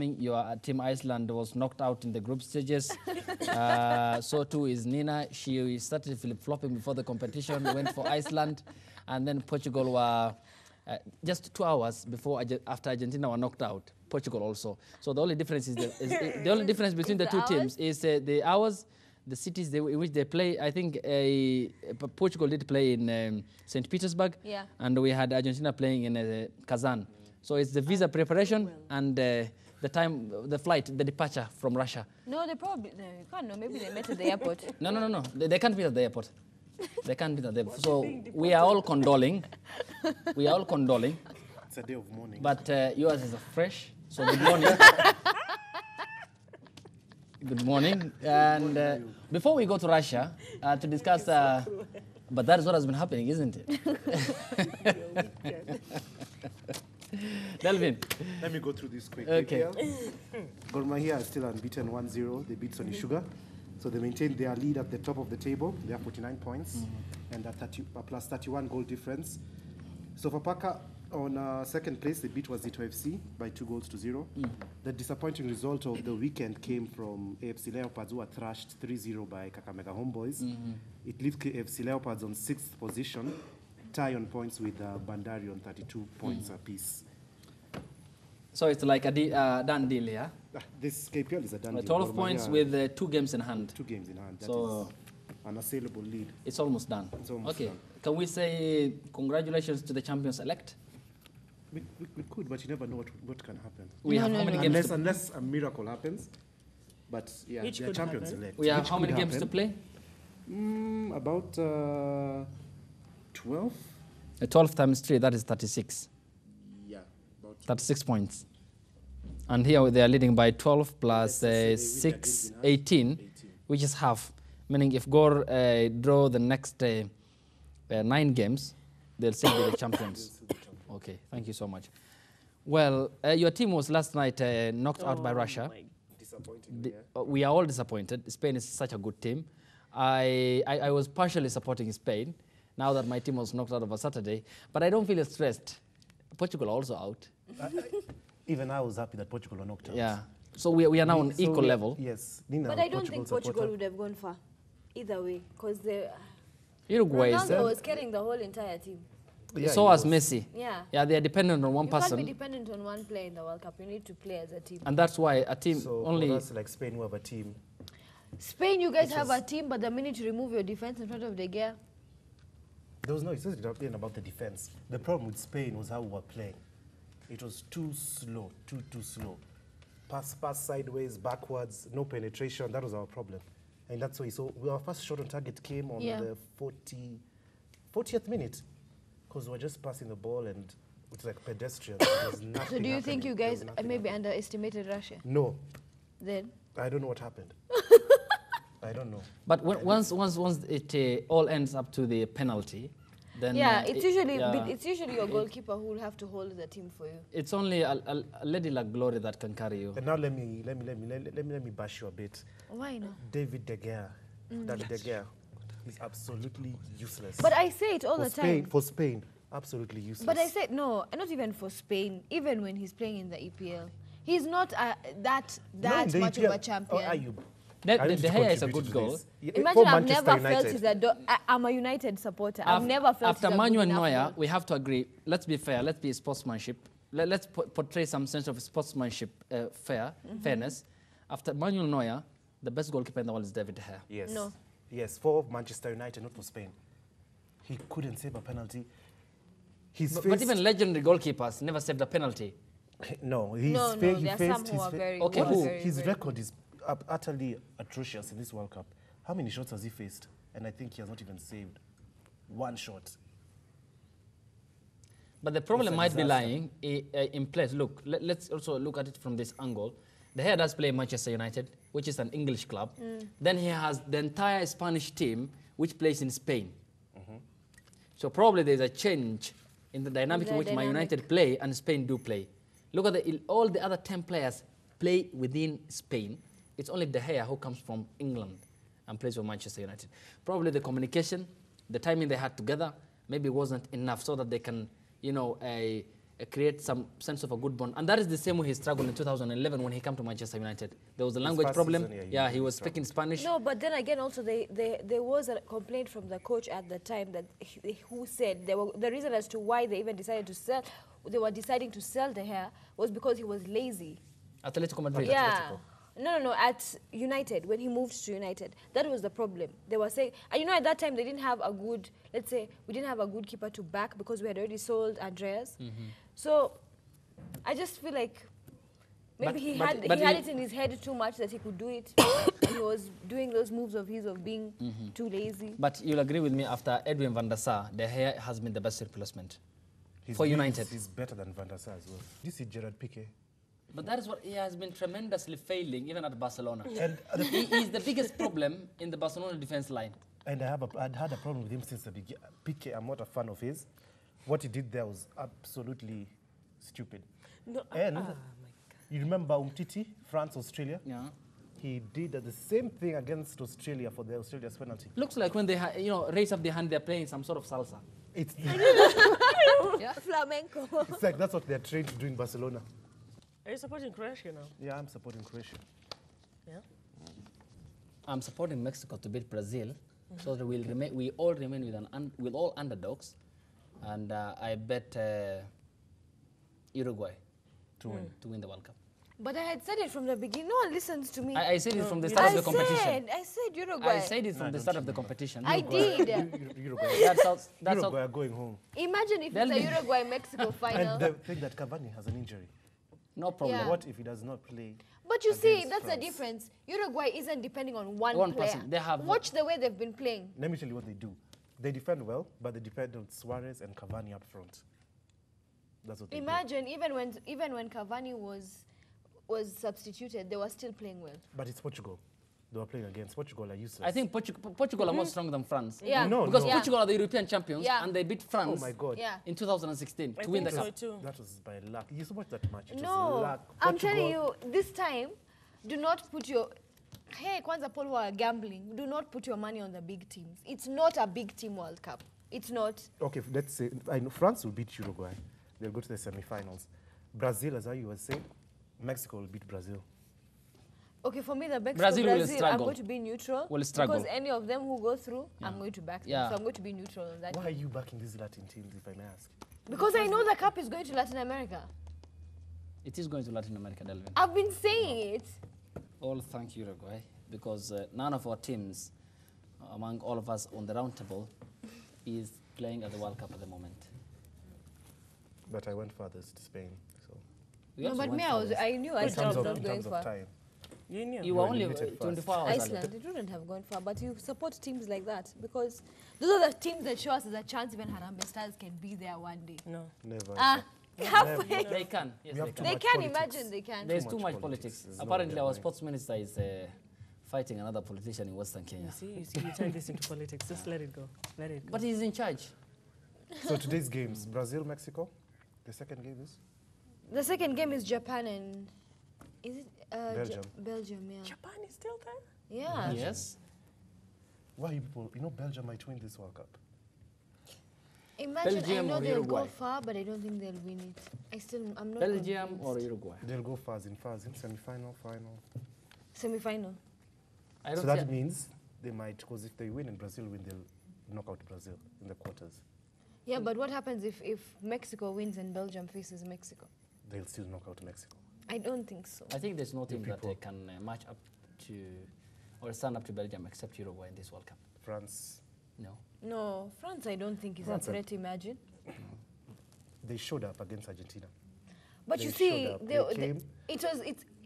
Your team Iceland was knocked out in the group stages. So too is Nina. She started flip-flopping before the competition, went for Iceland, and then Portugal were just 2 hours after Argentina were knocked out. Portugal also. So the only difference is the only difference between the two teams is the hours, the cities in which they play. I think Portugal did play in St. Petersburg, and we had Argentina playing in Kazan. So it's the visa preparation and the time, the flight, the departure from Russia. No, they probably, no, you can't know. Maybe they met at the airport. No. They can't meet at the airport. They can't meet at the airport. So we are all condoling. We are all condoling. It's a day of mourning. But yours is fresh. So good morning. Good morning. And before we go to Russia to discuss, but that is what has been happening, isn't it? Delvin. Let me go through this quick. Okay. Gor Mahia is still unbeaten 1-0. They beat Sony Sugar. So they maintain their lead at the top of the table. They have 49 points and a plus 31 goal difference. Sofapaka on second place, they beat Wazito FC by 2-0. The disappointing result of the weekend came from AFC Leopards, who were thrashed 3-0 by Kakamega Homeboys. It leaves AFC Leopards on 6th position, tie on points with Bandari on 32 points apiece. So it's like a done deal, yeah? This KPL is a done deal. 12 points with 2 games in hand. 2 games in hand. That so is an assailable lead. It's almost done. It's almost done. Can we say congratulations to the champions-elect? We could, but you never know what can happen. We have how many games? Unless a miracle happens. But yeah, they're champions-elect. We have how many games to play? About 12. 12 times 3, that is 36. Yeah, about 36 points. And here they are leading by 12 plus 6, 18, which is half. Meaning if Gor draw the next 9 games, they'll still be the champions. Okay, thank you so much. Well, your team was last night knocked out by Russia. disappointing. We are all disappointed. Spain is such a good team. I was partially supporting Spain now that my team was knocked out over Saturday, but I don't feel stressed. Portugal also out. Even I was happy that Portugal were knocked out. Yeah. So we are now on equal level. Yes. Nina, but I don't think Portugal would have gone far either way, because Uruguay Ronaldo was carrying the whole entire team. Yeah, so was Messi. Yeah. Yeah, they are dependent on one person. You can't be dependent on one player in the World Cup. You need to play as a team. And that's why a team so only... that's like Spain who have a team. Spain, you guys have a team, but the minute you remove your defense in front of De Gea... There was no, it's just about the defense. The problem with Spain was how we were playing. It was too slow, too slow. Pass sideways, backwards, no penetration. That was our problem. And that's why, so our first shot on target came on the 40th minute. Because we were just passing the ball and it's like pedestrian. So do you think you guys maybe underestimated Russia? No. Then? I don't know what happened. I don't know. But once it all ends up to the penalty, then it's usually your goalkeeper who will have to hold the team for you. It's only a lady like Glory that can carry you. And now let me bash you a bit. Why not? David De Gea. David De Gea is absolutely useless. But I say it all the time. For Spain, absolutely useless. But I said no, not even for Spain. Even when he's playing in the EPL, he's not that much of a champion. Oh, are you? De Gea is a good goal. Imagine I've never felt I'm a United supporter. I've never felt after Manuel Neuer, we have to agree. Let's be fair. Let's be sportsmanship. Let's portray some sense of sportsmanship, fairness. After Manuel Neuer, the best goalkeeper in the world is David De Gea. Yes. No. Yes, for Manchester United, not for Spain. He couldn't save a penalty. But even legendary goalkeepers never saved a penalty. No, his record is utterly atrocious in this World Cup. How many shots has he faced? And I think he has not even saved one shot. But the problem might be lying in place. Look, let's also look at it from this angle. De Gea does play Manchester United, which is an English club. Then he has the entire Spanish team, which plays in Spain. So probably there's a change in the dynamic in which Man United play and Spain do play. Look at all the other 10 players play within Spain. It's only De Gea who comes from England and plays for Manchester United. Probably the communication, the timing they had together, maybe wasn't enough so that they can, create some sense of a good bond. And that is the same way he struggled in 2011 when he came to Manchester United. There was a language problem. Season, yeah, he was speaking Spanish. No, but then again, also there was a complaint from the coach at the time that who said the reason as to why they even decided to sell, they were deciding to sell De Gea was because he was lazy. Atletico Madrid. Yeah. No, at United, when he moved to United, that was the problem. They were saying, and you know, at that time, they didn't have a good, let's say, we didn't have a good keeper to back because we had already sold Andreas. So, I just feel like maybe he had it in his head too much that he could do it. And he was doing those moves of his of being too lazy. But you'll agree with me, after Edwin van der Sar, De Gea has been the best replacement for United. He's better than Van der Sar as well. Do you see Gerard Piqué? But that is what he has been tremendously failing, even at Barcelona. And he is the biggest problem in the Barcelona defense line. And I'd had a problem with him since the beginning. Piqué, I'm not a fan of his. What he did there was absolutely stupid. No, and you remember Umtiti, France, Australia? Yeah. He did the same thing against Australia for the Australia's penalty. Looks like when they raise up their hand, they're playing some sort of salsa. It's, Yeah. Flamenco. it's like that's what they're trained to do in Barcelona. Are you supporting Croatia now? Yeah, I'm supporting Croatia. Yeah. I'm supporting Mexico to beat Brazil, so that we all remain with all underdogs, and I bet Uruguay to win the World Cup. But I had said it from the beginning. No one listens to me. I said it from the start of the competition. I said Uruguay. I said it from the start of the competition. I did. Uruguay. Uruguay are going home. Imagine if it's a Uruguay-Mexico final. And the thing that Cavani has an injury. No problem. Yeah. What if he does not play? But you see, against that's the France? difference. Uruguay isn't depending on one player. person. They have Watch the way they've been playing. Let me tell you what they do. They defend well, but they depend on Suarez and Cavani up front. That's what they Imagine even when Cavani was substituted, they were still playing well. do. But it's Portugal. They were playing against Portugal. Are useless. I think Portugal are more strong than France. Yeah. No, Because no. Portugal are the European champions, Yeah. and they beat France Oh my God. Yeah. in 2016 I to win the think so cup. too. That was by luck. You watch that match. It was No, luck. I'm telling Portugal- you, this time, do not put your... Hey, Kwanza Paul, who are gambling, do not put your money on the big teams. It's not a big team World Cup. It's not. Okay, let's say I know France will beat Uruguay. They'll go to the semi-finals. Brazil, as you were saying, Mexico will beat Brazil. Okay, for me, the Brazil will Brazil, I'm struggle. going to be neutral. Will struggle. Because any of them who go through, I'm going to back them. Yeah. So I'm going to be neutral on that. Why are you backing these Latin teams, if I may ask? Because I know the cup is going to Latin America. It is going to Latin America, Delvin. I've been saying it. All thank Uruguay, because none of our teams, among all of us on the round table, is playing at the World Cup at the moment. But I went furthest, Spain. So We No, also but went me, furthest. I knew Good Iceland job, was not in going terms of far. time. You knew. You were were only limited 24 first. hours Iceland, early. it wouldn't have gone far, but you support teams like that because those are the teams that show us there's a chance even Harambee Stars can be there one day. No. Never. Ah, halfway. They can. Yes, We have they too can. They much can politics. imagine they can. There's Too too much much politics. politics. There's no Apparently, way our away. sports minister is fighting another politician in Western Kenya. You see, you turn this into politics. Just let it go. Let it go. But he's in charge. So today's games, Brazil, Mexico. The second game is The second game is Japan and is it Belgium. Belgium, yeah. Japan is still there? Yeah. Yes. why you people? You know Belgium might win this World Cup. Imagine Belgium I know or they'll Uruguay? go far, but I don't think they'll win it. I'm not Belgium convinced. or Uruguay? They'll go far in semi-final, final. Semi-final. I don't So that see- means they might, because if they win and Brazil win, they'll knock out Brazil in the quarters. Yeah, but what happens if Mexico wins and Belgium faces Mexico? They'll still knock out Mexico. I don't think so. I think there's no team that people. can match up to or stand up to Belgium except Uruguay in this World Cup. France, No. No, France I don't think is France, a threat, imagine. they showed up against Argentina. But They you see, showed up. They came.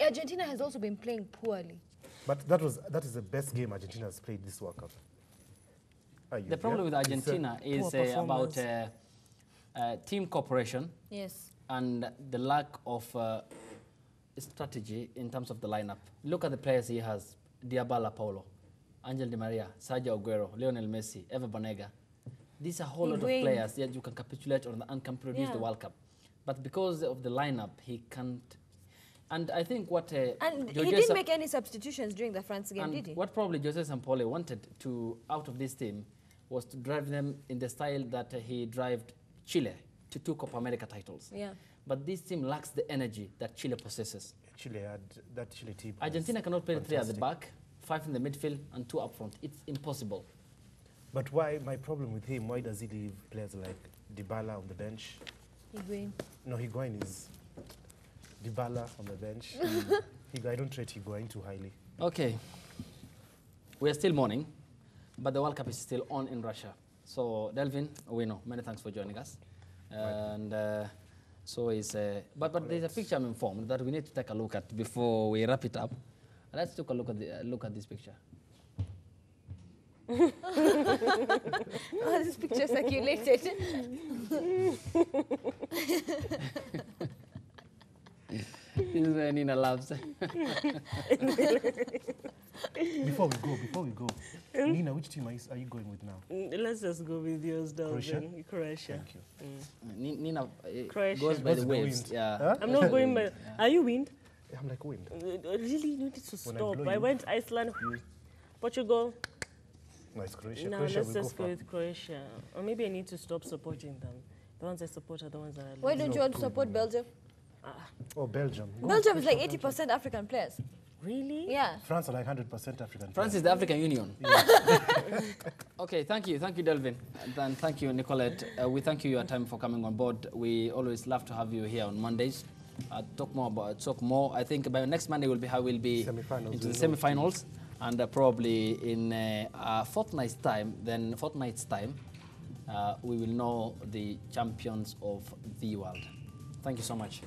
Argentina has also been playing poorly. But that is the best game Argentina has played this World Cup. The problem with Argentina is poor about performance. team cooperation Yes. and the lack of strategy in terms of the lineup. Look at the players he has: Diabala Paulo, Angel Di Maria, Sergio Aguero, Lionel Messi, Eva Banega. These are a whole lot of Higuain. players that you can capitulate on and can produce the Yeah. World Cup. But because of the lineup, he can't. And I think what And he Jose didn't Sa- make any substitutions during the France game, and did he? what probably Jose Sampaoli wanted to out of this team was to drive them in the style that he drove Chile to 2 Copa America titles. Yeah. But this team lacks the energy that Chile possesses. That Chile team. Argentina cannot play 3 at the back, 5 in the midfield, and 2 up front. It's impossible. But why? My problem with him, why does he leave players like Dybala on the bench? Higuain. No, Higuain is Dybala on the bench. I don't rate Higuain too highly. Okay. We are still mourning, but the World Cup is still on in Russia. So, Delvin, we know. Many thanks for joining us. And so is, but there's a picture I'm informed that we need to take a look at before we wrap it up. Let's take a look at this picture. Oh, this picture circulated. This is where Nina laughs. Before we go, Nina, which team are you going with now? Let's just go with yours, Croatia? Croatia. Thank you. Nina Croatia. goes by the Goes by the waves. wind. Yeah. Huh? I'm not going by. Are you wind? I'm like wind. Really, you need to When I stop. blow I you. went Iceland, Portugal. No, it's Croatia. No, Croatia let's will go just go far. with Croatia. Or maybe I need to stop supporting them. The ones I support are the ones that I love. Why don't you want to good, support man. Belgium? Oh, Belgium. Go Belgium with is like Croatia, 80% African players. Really? Yeah. France are like 100% African. France is the African Union. Okay, thank you, Delvin, and thank you, Nicolette. We thank you your time for coming on board. We always love to have you here on Mondays. Talk more. I think by next Monday will be how we'll be Semi-finals. into the semi-finals, and probably in a fortnight's time. We will know the champions of the world. Thank you so much.